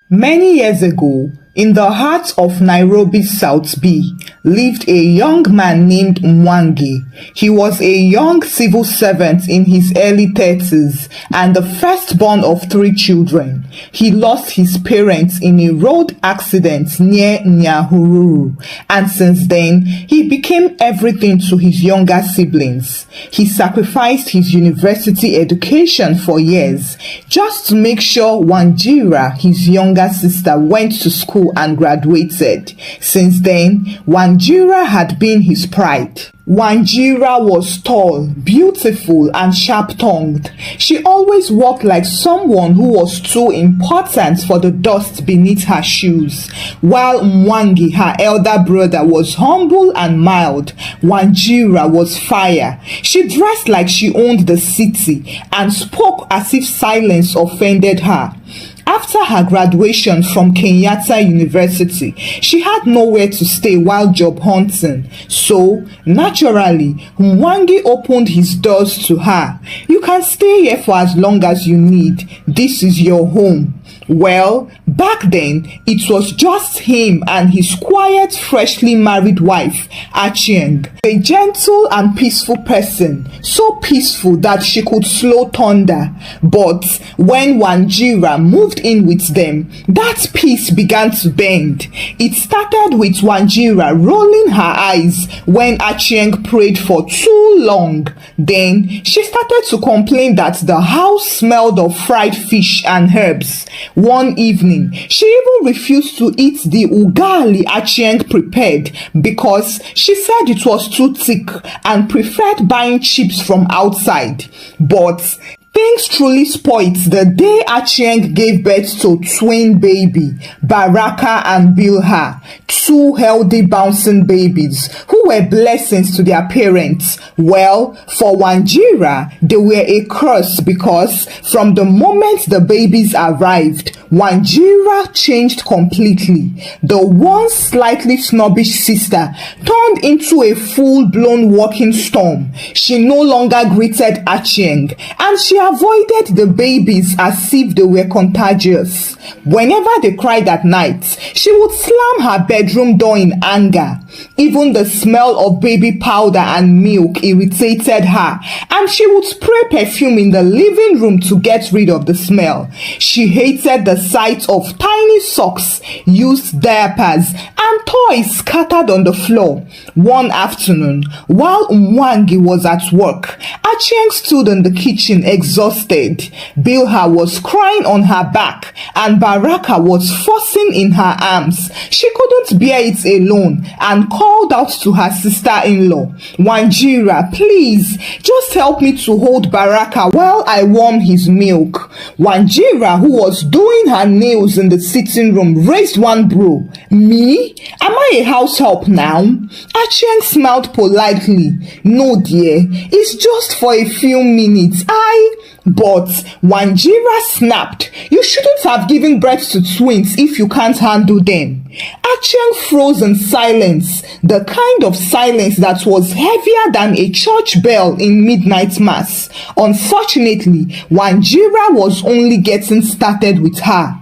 Many years ago, in the heart of Nairobi's South B, lived a young man named Mwangi. He was a young civil servant in his early 30s and the firstborn of 3 children. He lost his parents in a road accident near Nyahururu, and since then, he became everything to his younger siblings. He sacrificed his university education for years just to make sure Wanjira, his younger sister, went to school and graduated. Since then, Wanjira had been his pride. Wanjira was tall, beautiful, and sharp-tongued. She always walked like someone who was too important for the dust beneath her shoes. While Mwangi, her elder brother, was humble and mild, Wanjira was fire. She dressed like she owned the city and spoke as if silence offended her. After her graduation from Kenyatta University, she had nowhere to stay while job hunting. So, naturally, Mwangi opened his doors to her. "You can stay here for as long as you need. This is your home." Well, back then, it was just him and his quiet, freshly married wife, Achieng, a gentle and peaceful person, so peaceful that she could slow thunder. But when Wanjira moved in with them, that peace began to bend. It started with Wanjira rolling her eyes when Achieng prayed for too long. Then, she started to complain that the house smelled of fried fish and herbs. One evening, she even refused to eat the ugali Achieng prepared because she said it was too thick and preferred buying chips from outside. But things truly spoiled the day Achieng gave birth to twin baby, Baraka and Bilha, 2 healthy bouncing babies who were blessings to their parents. Well, for Wanjira, they were a curse because from the moment the babies arrived, Wanjira changed completely. The once slightly snobbish sister turned into a full-blown walking storm. She no longer greeted Achieng, and she avoided the babies as if they were contagious. Whenever they cried at night, she would slam her bedroom door in anger. Even the smell of baby powder and milk irritated her, and she would spray perfume in the living room to get rid of the smell. She hated the sight of tiny socks, used diapers, and toys scattered on the floor. One afternoon, while Mwangi was at work, Achieng stood in the kitchen exhausted. Bilha was crying on her back, and Baraka was fussing in her arms. She couldn't bear it alone and called out to her sister-in-law, "Wanjira, please, just help me to hold Baraka while I warm his milk." Wanjira, who was doing her nails in the sitting room, raised one brow. "Me? Am I a house help now?" Achieng smiled politely. "No, dear, it's just for a few minutes. But Wanjira snapped, "You shouldn't have given birth to twins if you can't handle them." Achieng froze in silence, the kind of silence that was heavier than a church bell in midnight mass. Unfortunately, Wanjira was only getting started with her.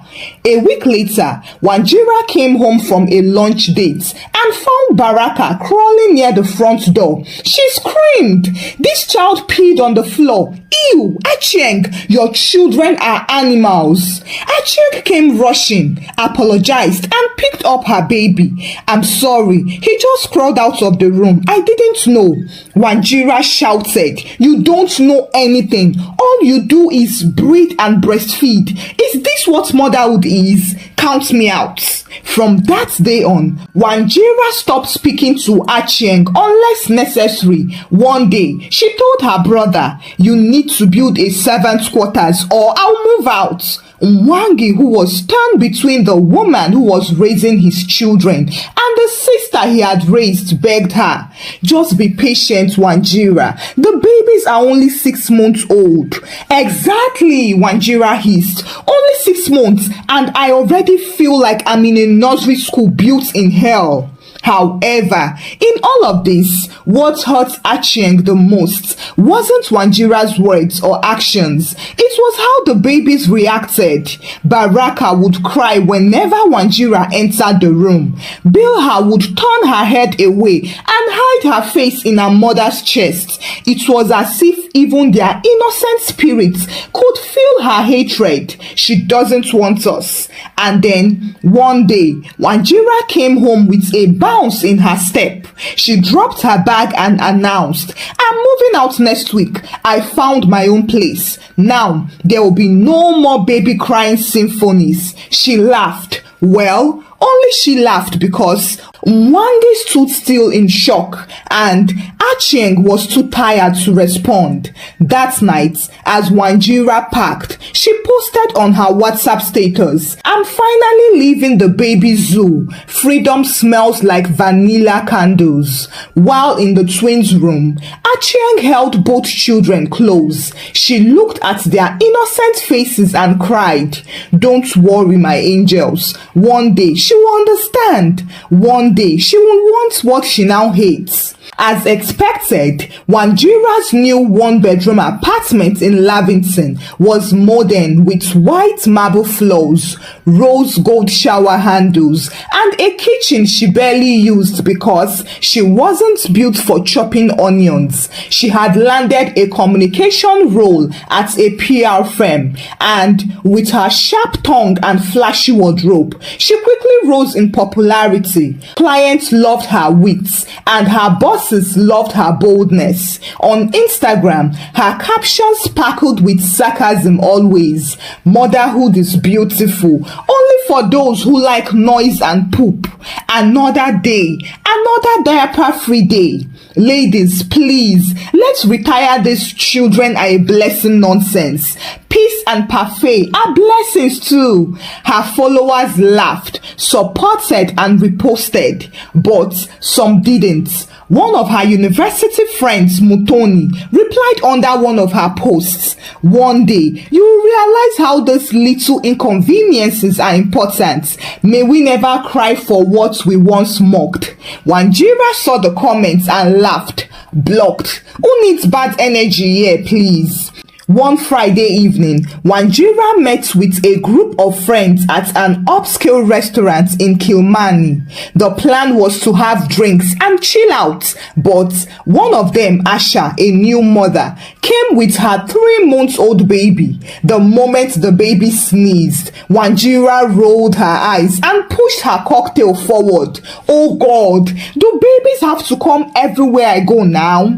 A week later, Wanjira came home from a lunch date and found Baraka crawling near the front door. She screamed, "This child peed on the floor. Ew, Achieng, your children are animals." Achieng came rushing, apologized, and picked up her baby. "I'm sorry, he just crawled out of the room. I didn't know." Wanjira shouted, "You don't know anything. All you do is breathe and breastfeed. Is this what motherhood is? Count me out." From that day on, Wanjira stopped speaking to Achieng unless necessary. One day, she told her brother, "You need to build a servant's quarters or I'll move out." Mwangi, who was torn between the woman who was raising his children and the sister he had raised, begged her, "Just be patient, Wanjira. The babies are only 6 months old." "Exactly," Wanjira hissed. "Only 6 months, and I already feel like I'm in a nursery school built in hell." However, in all of this, what hurt Achieng the most wasn't Wanjira's words or actions. It was how the babies reacted. Baraka would cry whenever Wanjira entered the room. Bilha would turn her head away and hide her face in her mother's chest. It was as if even their innocent spirits could feel her hatred. She doesn't want us. And then, one day, Wanjira came home with a bounce in her step. She dropped her bag and announced, "I'm moving out next week. I found my own place. Now, there will be no more baby crying symphonies." She laughed. Well, only she laughed because Mwangi stood still in shock and Achieng was too tired to respond. That night, as Wanjira packed, she posted on her WhatsApp status, "I'm finally leaving the baby zoo. Freedom smells like vanilla candles." While in the twins' room, Achieng held both children close. She looked at their innocent faces and cried, "Don't worry, my angels. One day she will understand. One day she will want what she now hates." As expected, Wanjira's new one-bedroom apartment in Lavington was modern with white marble floors, rose gold shower handles, and a kitchen she barely used because she wasn't built for chopping onions. She had landed a communication role at a PR firm, and with her sharp tongue and flashy wardrobe, she quickly rose in popularity. Clients loved her wits, and her bosses loved her boldness. On Instagram, her captions sparkled with sarcasm always. "Motherhood is beautiful, only for those who like noise and poop. Another day, another diaper-free day. Ladies, please, let's retire this children are a blessing nonsense. Peace and parfait are blessings too." Her followers laughed, supported and reposted, but some didn't. One of her university friends, Mutoni, replied under one of her posts, "One day, you will realize how those little inconveniences are important. May we never cry for what we once mocked." Wanjira saw the comments and laughed. Blocked. Who needs bad energy here, please? One Friday evening, Wanjira met with a group of friends at an upscale restaurant in Kilmarny. The plan was to have drinks and chill out, but one of them, Asha, a new mother, came with her 3-month-old baby. The moment the baby sneezed, Wanjira rolled her eyes and pushed her cocktail forward. "Oh God, do babies have to come everywhere I go now?"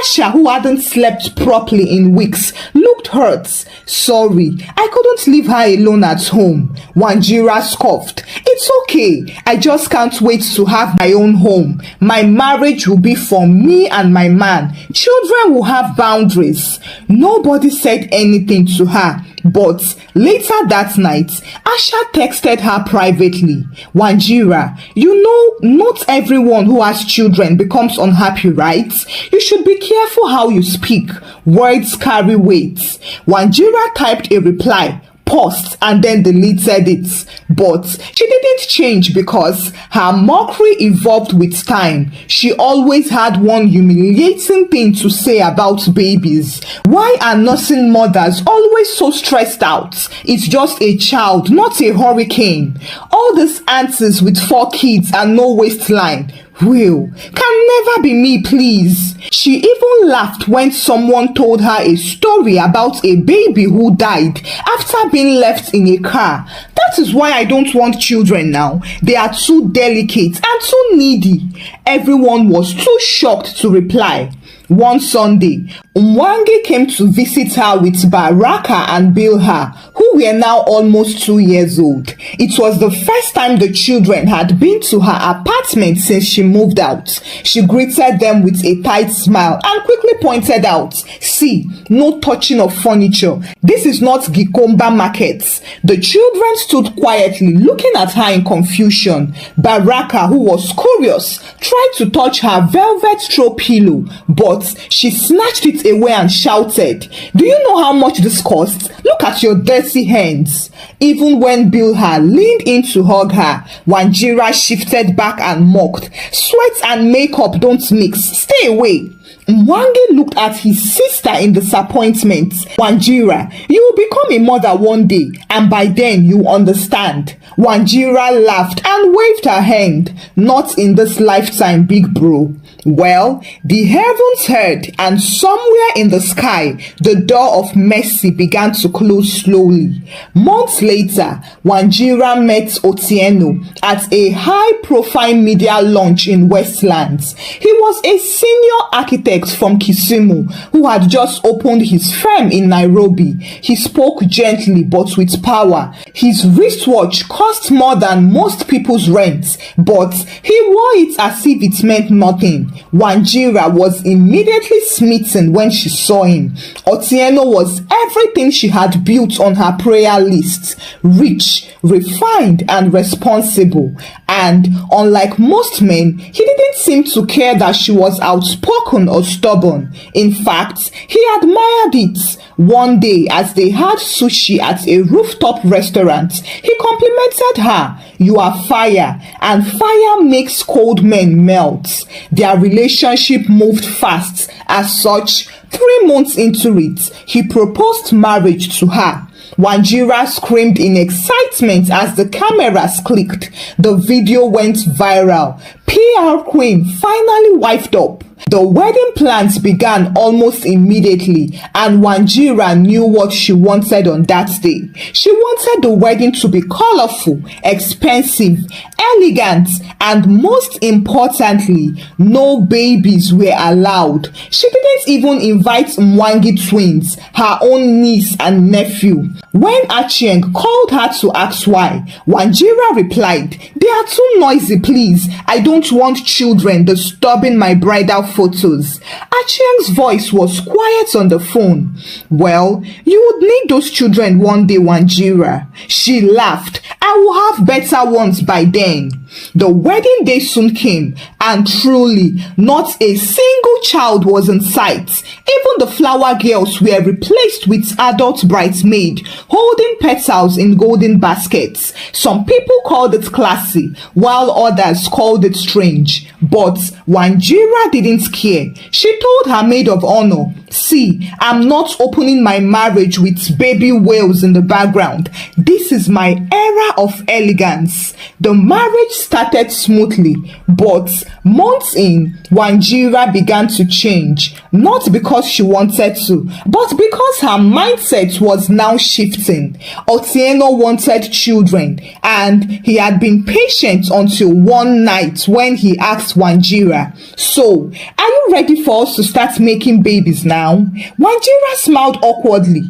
Asha, who hadn't slept properly in weeks, looked hurt. "Sorry, I couldn't leave her alone at home." Wanjira scoffed. "It's okay. I just can't wait to have my own home. My marriage will be for me and my man. Children will have boundaries." Nobody said anything to her. But later that night, Asha texted her privately, "Wanjira, you know not everyone who has children becomes unhappy, right? You should be careful how you speak. Words carry weight." Wanjira typed a reply, paused and then deleted it. But she didn't change because her mockery evolved with time. She always had one humiliating thing to say about babies. Why are nursing mothers always so stressed out? It's just a child, not a hurricane. All these aunties with 4 kids and no waistline. Will, can never be me, please. She even laughed when someone told her a story about a baby who died after being left in a car. That is why I don't want children now. They are too delicate and too needy. Everyone was too shocked to reply. One Sunday, Mwangi came to visit her with Baraka and Bilha, who were now almost 2 years old. It was the first time the children had been to her apartment since she moved out. She greeted them with a tight smile and quickly pointed out, "See, no touching of furniture. This is not Gikomba market." The children stood quietly looking at her in confusion. Baraka, who was curious, tried to touch her velvet throw pillow, but but she snatched it away and shouted, "Do you know how much this costs? Look at your dirty hands." Even when Bilha leaned in to hug her, Wanjira shifted back and mocked, "Sweat and makeup don't mix. Stay away." Mwangi looked at his sister in disappointment. "Wanjira, you will become a mother one day, and by then you understand." Wanjira laughed and waved her hand. "Not in this lifetime, big bro." Well, the heavens heard, and somewhere in the sky, the door of mercy began to close slowly. Months later, Wanjira met Otieno at a high-profile media launch in Westlands. He was a senior architect from Kisumu who had just opened his firm in Nairobi. He spoke gently but with power. His wristwatch cost more than most people's rent, but he wore it as if it meant nothing. Wanjira was immediately smitten when she saw him. Otieno was everything she had built on her prayer list: rich, refined, and responsible. And unlike most men, he didn't seem to care that she was outspoken or stubborn. In fact, he admired it. One day, as they had sushi at a rooftop restaurant, he complimented her, "You are fire, and fire makes cold men melt." Their relationship moved fast. As such, 3 months into it, he proposed marriage to her. Wanjira screamed in excitement as the cameras clicked. The video went viral. PR queen finally wifed up. The wedding plans began almost immediately, and Wanjira knew what she wanted on that day. She wanted the wedding to be colorful, expensive, elegant, and most importantly, no babies were allowed. She didn't even invite Mwangi twins, her own niece and nephew. When Achieng called her to ask why, Wanjira replied, "They are too noisy, please. I don't want children disturbing my bridal photos." Achieng's voice was quiet on the phone. "Well, you would need those children one day, Wanjira." She laughed. "I will have better ones by then." The wedding day soon came, and truly, not a single child was in sight. Even the flower girls were replaced with adult bridesmaids holding petals in golden baskets. Some people called it classy, while others called it strange. But Wanjira didn't care. She told her maid of honor, "See, I'm not opening my marriage with baby whales in the background. This is my era of elegance." The marriage started smoothly, but months in, Wanjira began to change. Not because she wanted to, but because her mindset was now shifting. Otieno wanted children, and he had been patient until one night when he asked Wanjira, "So, are you ready for us to start making babies now?" Wanjira smiled awkwardly.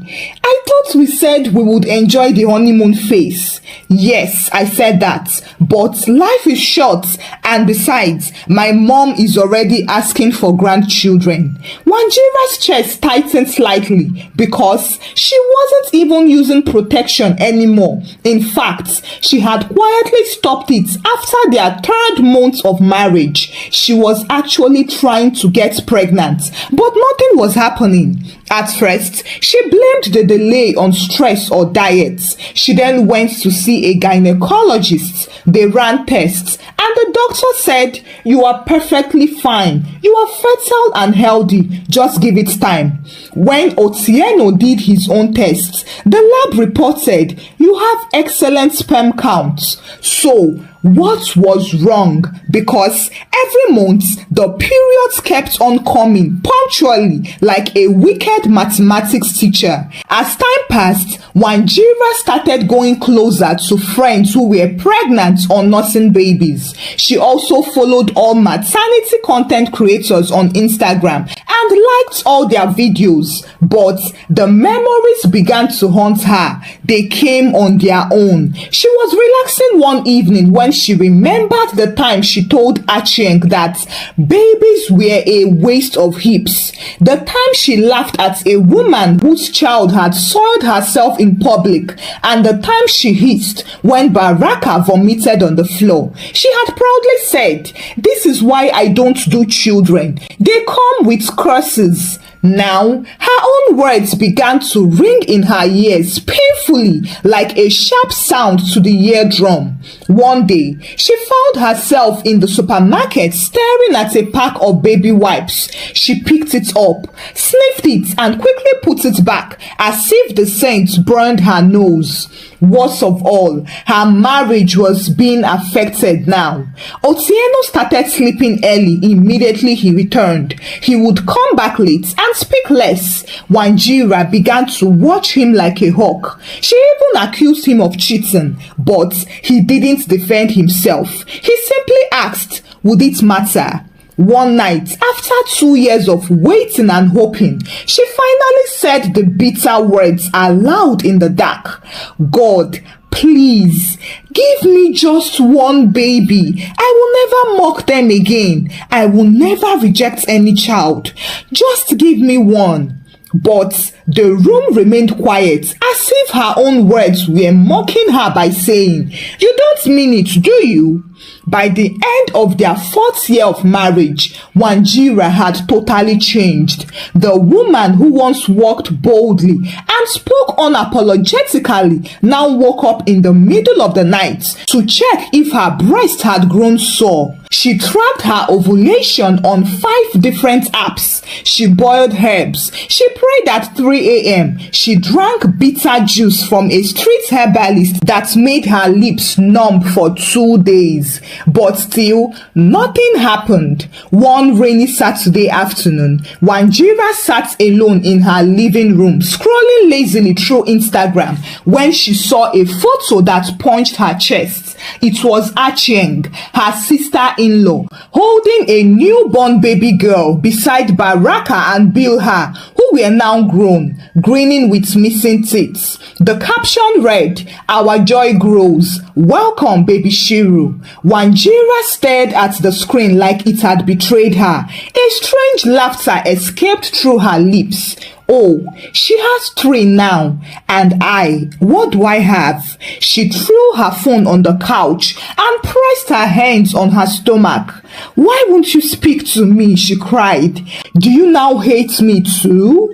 "I thought we said we would enjoy the honeymoon phase." "Yes, I said that, but life is short, and besides, my mom is already asking for grandchildren." Wanjira's chest tightened slightly because she wasn't even using protection anymore. In fact, she had quietly stopped it after their 3rd month of marriage. She was actually trying to get pregnant, but nothing was happening. At first, she blamed the delay on stress or diet. She then went to see a gynecologist. They ran tests, and the doctor said, "You are perfectly fine. You are fertile and healthy. Just give it time." When Otieno did his own tests, the lab reported, "You have excellent sperm counts." So, what was wrong? Because every month, the periods kept on coming punctually like a wicked mathematics teacher. As time passed, Wanjira started going closer to friends who were pregnant or nursing babies. She also followed all maternity content creators on Instagram and liked all their videos, but the memories began to haunt her. They came on their own. She was relaxing one evening when she remembered the time she told Achieng that babies were a waste of hips. The time she laughed at a woman whose child had soiled herself in public, and the time she hissed when Baraka vomited on the floor. She had proudly said, "This is why I don't do children. They come with curses." Now, her own words began to ring in her ears painfully, like a sharp sound to the eardrum. One day, she found herself in the supermarket staring at a pack of baby wipes. She picked it up, sniffed it, and quickly put it back, as if the scent burned her nose. Worst of all, her marriage was being affected now. Otieno started sleeping early immediately he returned. He would come back late and speak less. Wanjira began to watch him like a hawk. She even accused him of cheating, but he didn't defend himself. He simply asked, would it matter? One night, after 2 years of waiting and hoping, she finally said the bitter words aloud in the dark. "God, please, give me just one baby. I will never mock them again. I will never reject any child. Just give me one." But the room remained quiet, as if her own words were mocking her by saying, "You don't mean it, do you?" By the end of their 4th year of marriage, Wanjira had totally changed. The woman who once walked boldly and spoke unapologetically now woke up in the middle of the night to check if her breast had grown sore. She tracked her ovulation on 5 different apps. She boiled herbs. She prayed at 3 a.m. She drank bitter juice from a street herbalist that made her lips numb for 2 days. But still, nothing happened. One rainy Saturday afternoon, Wanjira sat alone in her living room, scrolling lazily through Instagram, when she saw a photo that punched her chest. It was Achieng, her sister-in-law, holding a newborn baby girl beside Baraka and Bilha, who were now grown, grinning with missing teeth. The caption read, "Our joy grows. Welcome, baby Shiru." Wanjira stared at the screen like it had betrayed her. A strange laughter escaped through her lips. Oh, she has 3 now. And I, what do I have? She threw her phone on the couch and pressed her hands on her stomach. "Why won't you speak to me?" she cried. "Do you now hate me too?"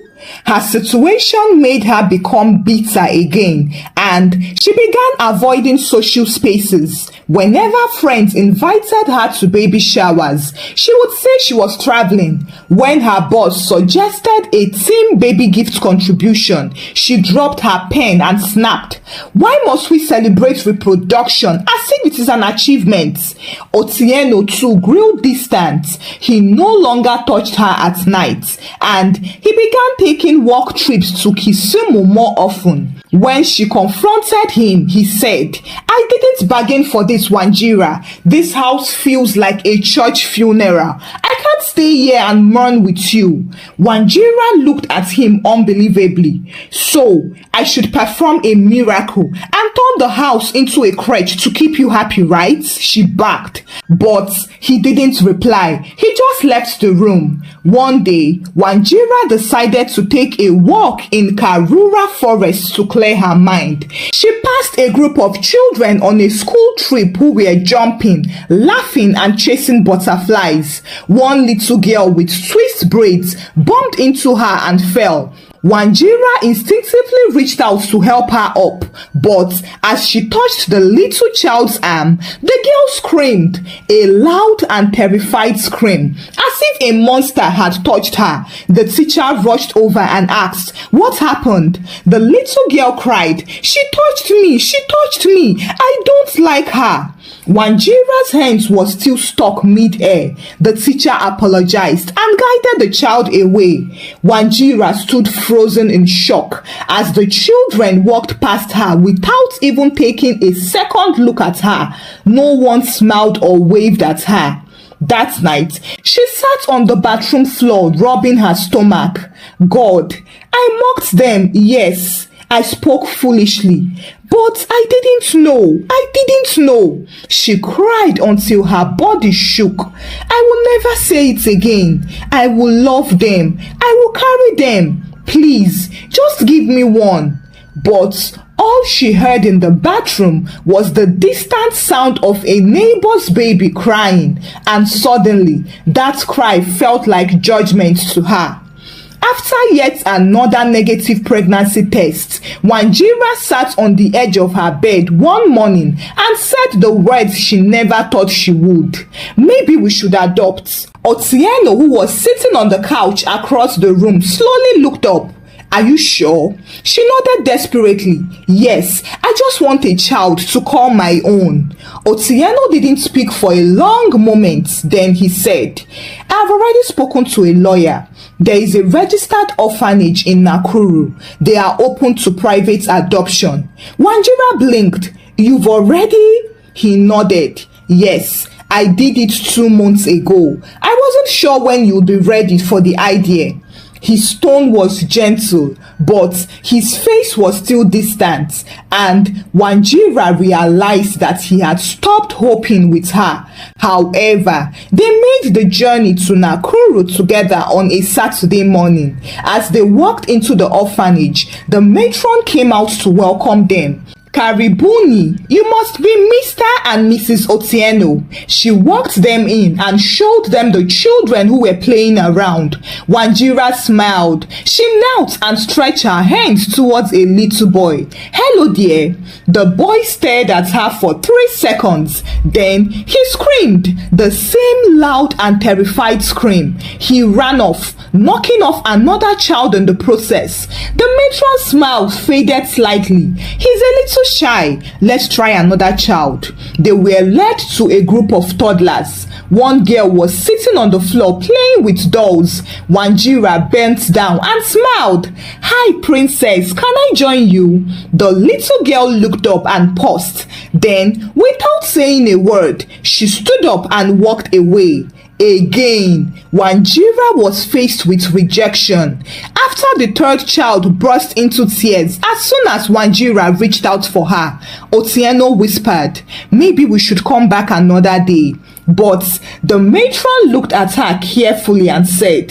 Her situation made her become bitter again, and she began avoiding social spaces. Whenever friends invited her to baby showers, she would say she was traveling. When her boss suggested a team baby gift contribution, she dropped her pen and snapped, "Why must we celebrate reproduction as if it is an achievement?" Otieno too grew distant. He no longer touched her at night, and he began taking work trips to Kisumu more often. When she confronted him, he said, "I didn't bargain for this, Wanjira. This house feels like a church funeral. I can't stay here and mourn with you." Wanjira looked at him unbelievably. "So, I should perform a miracle and turn the house into a crèche to keep you happy, right?" She barked. But he didn't reply. He just left the room. One day, Wanjira decided to take a walk in Karura Forest to clear her mind. She passed a group of children on a school trip who were jumping, laughing, and chasing butterflies. One little girl with twist braids bumped into her and fell. Wanjira instinctively reached out to help her up, but as she touched the little child's arm, the girl screamed, a loud and terrified scream, as if a monster had touched her. The teacher rushed over and asked, "What happened?" The little girl cried, "She touched me! She touched me! I don't like her!" Wanjira's hands was still stuck mid-air. The teacher apologized and guided the child away. Wanjira stood frozen in shock as the children walked past her without even taking a second look at her. No one smiled or waved at her. That night, she sat on the bathroom floor rubbing her stomach. God, I mocked them, yes. I spoke foolishly, but I didn't know. She cried until her body shook. I will never say it again. I will love them. I will carry them. Please, just give me one. But all she heard in the bathroom was the distant sound of a neighbor's baby crying, and suddenly that cry felt like judgment to her. After yet another negative pregnancy test, Wanjira sat on the edge of her bed one morning and said the words she never thought she would. Maybe we should adopt. Otieno, who was sitting on the couch across the room, slowly looked up. Are you sure? She nodded desperately. Yes, I just want a child to call my own. Otieno didn't speak for a long moment. Then he said, I've already spoken to a lawyer. There is a registered orphanage in Nakuru. They are open to private adoption. Wanjira blinked. You've already? He nodded. Yes, I did it 2 months ago. I wasn't sure when you'd be ready for the idea. His tone was gentle, but his face was still distant, and Wanjira realized that he had stopped hoping with her. However, they made the journey to Nakuru together on a Saturday morning. As they walked into the orphanage, the matron came out to welcome them. Karibuni, you must be Mr. and Mrs. Otieno. She walked them in and showed them the children who were playing around. Wanjira smiled. She knelt and stretched her hands towards a little boy. Hello, dear. The boy stared at her for 3 seconds. Then he screamed, the same loud and terrified scream. He ran off, knocking off another child in the process. The matron's smile faded slightly. He's a little shy. Let's try another child. They were led to a group of toddlers. One girl was sitting on the floor playing with dolls. Wanjira bent down and smiled. Hi, princess. Can I join you? The little girl looked up and paused. Then, without saying a word, she stood up and walked away. Again, Wanjira was faced with rejection. After the third child burst into tears as soon as Wanjira reached out for her, Otieno whispered, maybe we should come back another day. But the matron looked at her carefully and said,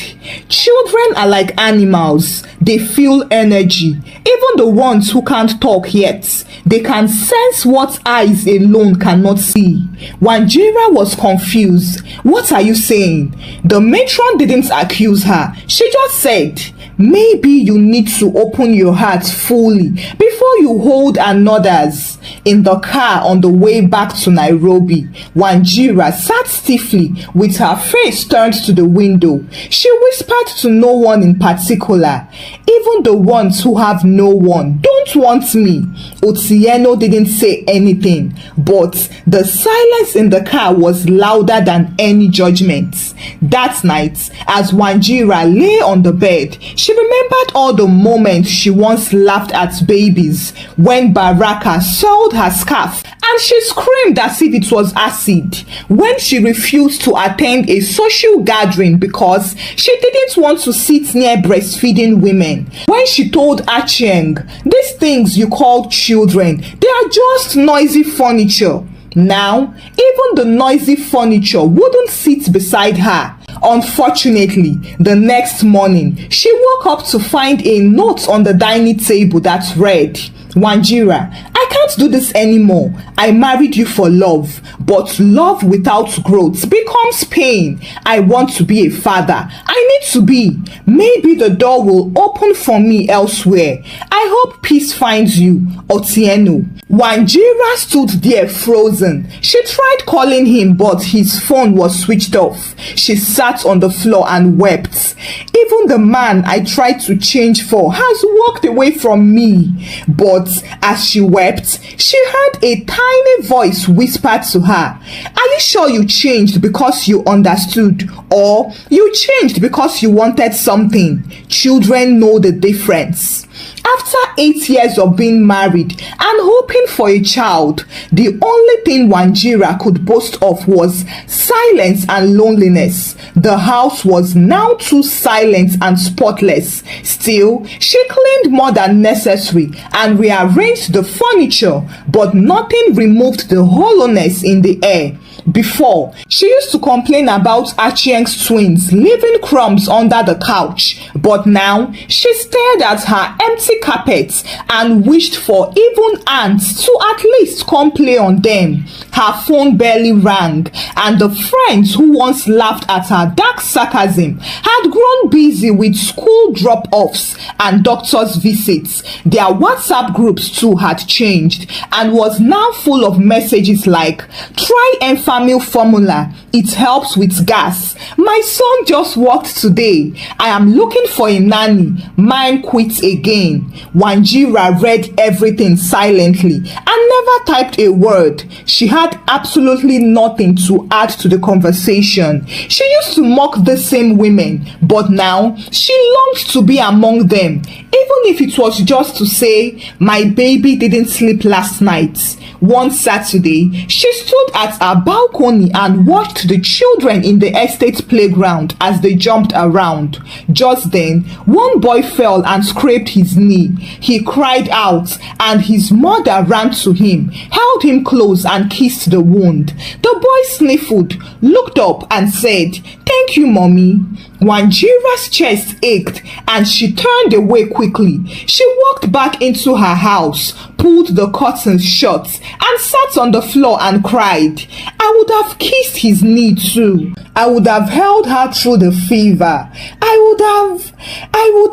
children are like animals. They feel energy. Even the ones who can't talk yet, they can sense what eyes alone cannot see. Wanjira was confused. What are you saying? The matron didn't accuse her. She just said, maybe you need to open your heart fully before you hold another's. In the car on the way back to Nairobi, Wanjira sat stiffly with her face turned to the window. She whispered to no one in particular. Even the ones who have no one don't want me. Otieno didn't say anything, but the silence in the car was louder than any judgment. That night, as Wanjira lay on the bed, she remembered all the moments she once laughed at babies when Baraka soiled her scarf and she screamed as if it was acid, when she refused to attend a social gathering because she didn't want to sit near breastfeeding women, when she told Achieng, these things you call children, they are just noisy furniture. Now, even the noisy furniture wouldn't sit beside her. Unfortunately, the next morning, she woke up to find a note on the dining table that read, Wanjira, I can't do this anymore. I married you for love, but love without growth becomes pain. I want to be a father. I need to be. Maybe the door will open for me elsewhere. I hope peace finds you, Otieno. Wanjira stood there frozen. She tried calling him, but his phone was switched off. She sat on the floor and wept. Even the man I tried to change for has walked away from me. But as she wept, she heard a tiny voice whisper to her, are you sure you changed because you understood, or you changed because you wanted something? Children know the difference. After 8 years of being married and hoping for a child, the only thing Wanjira could boast of was silence and loneliness. The house was now too silent and spotless. Still, she cleaned more than necessary and rearranged the furniture, but nothing removed the hollowness in the air. Before, she used to complain about Achieng's twins leaving crumbs under the couch, but now she stared at her empty carpets and wished for even ants to at least come play on them. Her phone barely rang, and the friends who once laughed at her dark sarcasm had grown busy with school drop-offs and doctor's visits. Their WhatsApp groups too had changed and was now full of messages like, "Try Enfamil formula, it helps with gas. My son just worked today. I am looking for a nanny. Mine quit again." Wanjira read everything silently and never typed a word. She had absolutely nothing to add to the conversation. She used to mock the same women, but now she longed to be among them, even if it was just to say, "My baby didn't sleep last night." One Saturday, she stood at her balcony and watched the children in the estate playground as they jumped around. Just then, one boy fell and scraped his knee. He cried out, and his mother ran to him, held him close and kissed the wound. The boy sniffled, looked up and said, "Thank you, mommy." Wanjira's chest ached and she turned away quickly. She walked back into her house, pulled the curtains shut, and sat on the floor and cried. I would have kissed his knee too. I would have held her through the fever. I would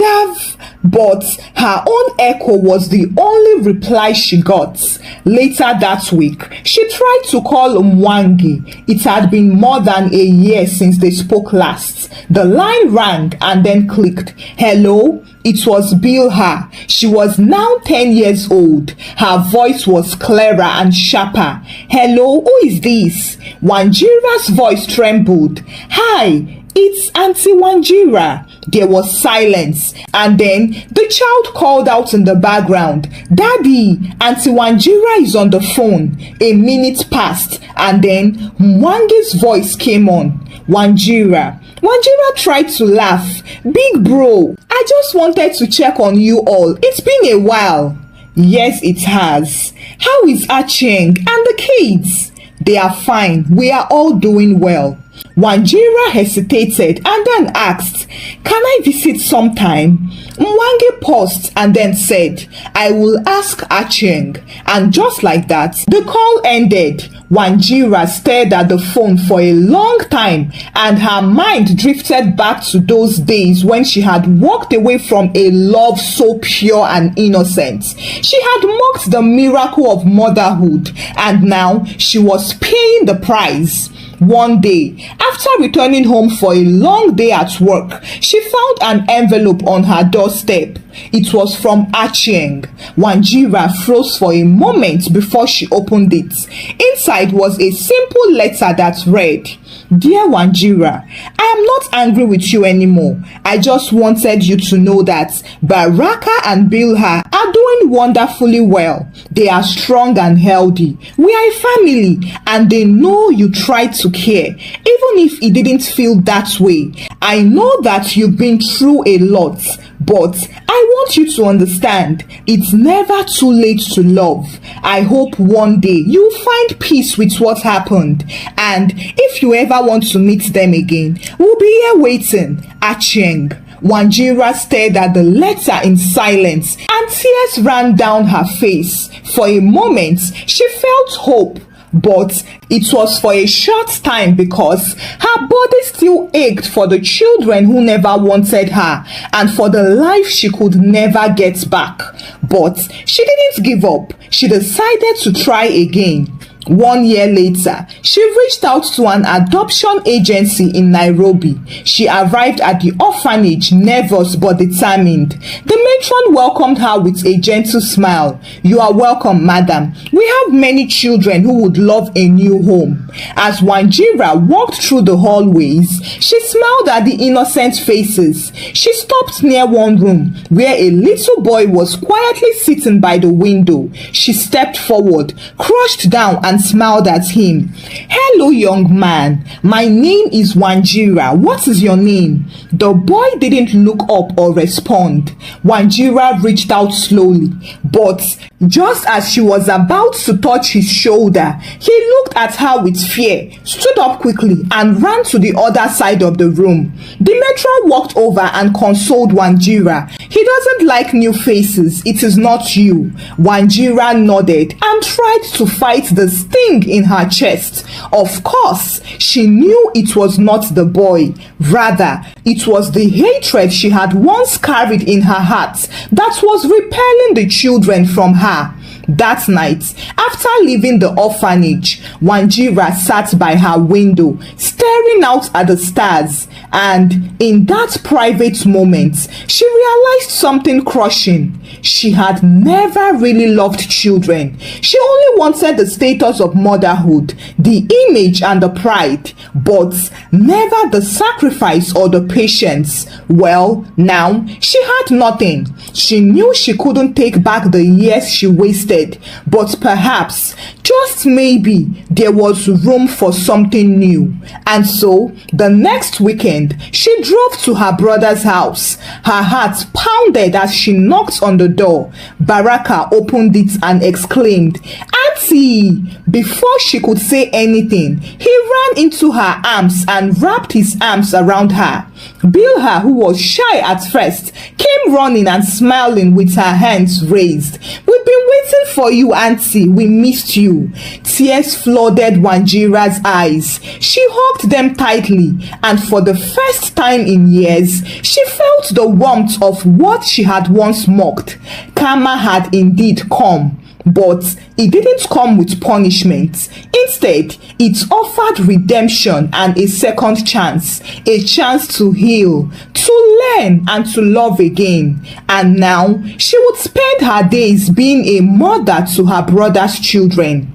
have. But her own echo was the only reply she got. Later that week, she tried to call Mwangi. It had been more than a year since they spoke last. The line rang and then clicked. Hello? It was Bilha. She was now 10 years old. Her voice was clearer and sharper. Hello, who is this? Wanjira's voice trembled. Hi, it's Auntie Wanjira. There was silence, and then the child called out in the background, Daddy, Auntie Wanjira is on the phone. A minute passed, and then Mwangi's voice came on. Wanjira. Wanjira tried to laugh. Big bro, I just wanted to check on you all. It's been a while. Yes, it has. How is Achieng and the kids? They are fine. We are all doing well. Wanjira hesitated and then asked, Can I visit sometime? Mwangi paused and then said, I will ask Achieng. And just like that, the call ended. Wanjira stared at the phone for a long time, and her mind drifted back to those days when she had walked away from a love so pure and innocent. She had mocked the miracle of motherhood, and now she was paying the price. One day, after returning home for a long day at work, she found an envelope on her doorstep. It was from Achieng. Wanjira froze for a moment before she opened it. Inside was a simple letter that read, Dear Wanjira, I am not angry with you anymore. I just wanted you to know that Baraka and Bilha are doing wonderfully well. They are strong and healthy. We are a family, and they know you tried to care, even if it didn't feel that way. I know that you've been through a lot, but I want you to understand, it's never too late to love. I hope one day you'll find peace with what happened. And if you ever want to meet them again, we'll be here waiting. Achieng. Wanjira stared at the letter in silence, and tears ran down her face. For a moment, she felt hope. But it was for a short time because her body still ached for the children who never wanted her and for the life she could never get back. But she didn't give up. She decided to try again. 1 year later, she reached out to an adoption agency in Nairobi. She arrived at the orphanage nervous but determined. The matron welcomed her with a gentle smile. "You are welcome, madam. We have many children who would love a new home." As Wanjira walked through the hallways, she smiled at the innocent faces. She stopped near one room where a little boy was quietly sitting by the window. She stepped forward, crouched down and smiled at him. "Hello, young man. My name is Wanjira. What is your name?" The boy didn't look up or respond. Wanjira reached out slowly, but just as she was about to touch his shoulder, he looked at her with fear, stood up quickly, and ran to the other side of the room. The matron walked over and consoled Wanjira. "He doesn't like new faces. It is not you." Wanjira nodded and tried to fight the sting in her chest. Of course, she knew it was not the boy. Rather, it was the hatred she had once carried in her heart that was repelling the children from her. That night, after leaving the orphanage, Wanjira sat by her window, staring out at the stars, and in that private moment, she realized something crushing. She had never really loved children. She only wanted the status of motherhood, the image and the pride, but never the sacrifice or the patience. Well, now she had nothing. She knew she couldn't take back the years she wasted, but perhaps, just maybe, there was room for something new. And so, the next weekend, she drove to her brother's house. Her heart pounded as she knocked on the door. Baraka opened it and exclaimed, "Auntie!" Before she could say anything, he ran into her arms and wrapped his arms around her. Bilha, who was shy at first, came running and smiling with her hands raised. "We've been waiting for you, Auntie. We missed you." Tears flooded Wanjira's eyes. She hugged them tightly, and for the first time in years, she felt the warmth of what she had once mocked. Karma had indeed come. But it didn't come with punishment. Instead, it offered redemption and a second chance, a chance to heal, to learn, and to love again. And now, she would spend her days being a mother to her brother's children.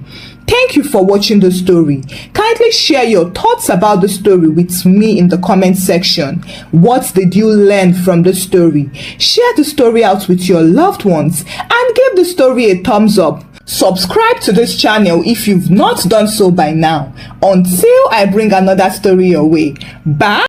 Thank you for watching the story. Kindly share your thoughts about the story with me in the comment section. What did you learn from the story? Share the story out with your loved ones and give the story a thumbs up. Subscribe to this channel if you've not done so by now. Until I bring another story your way. Bye.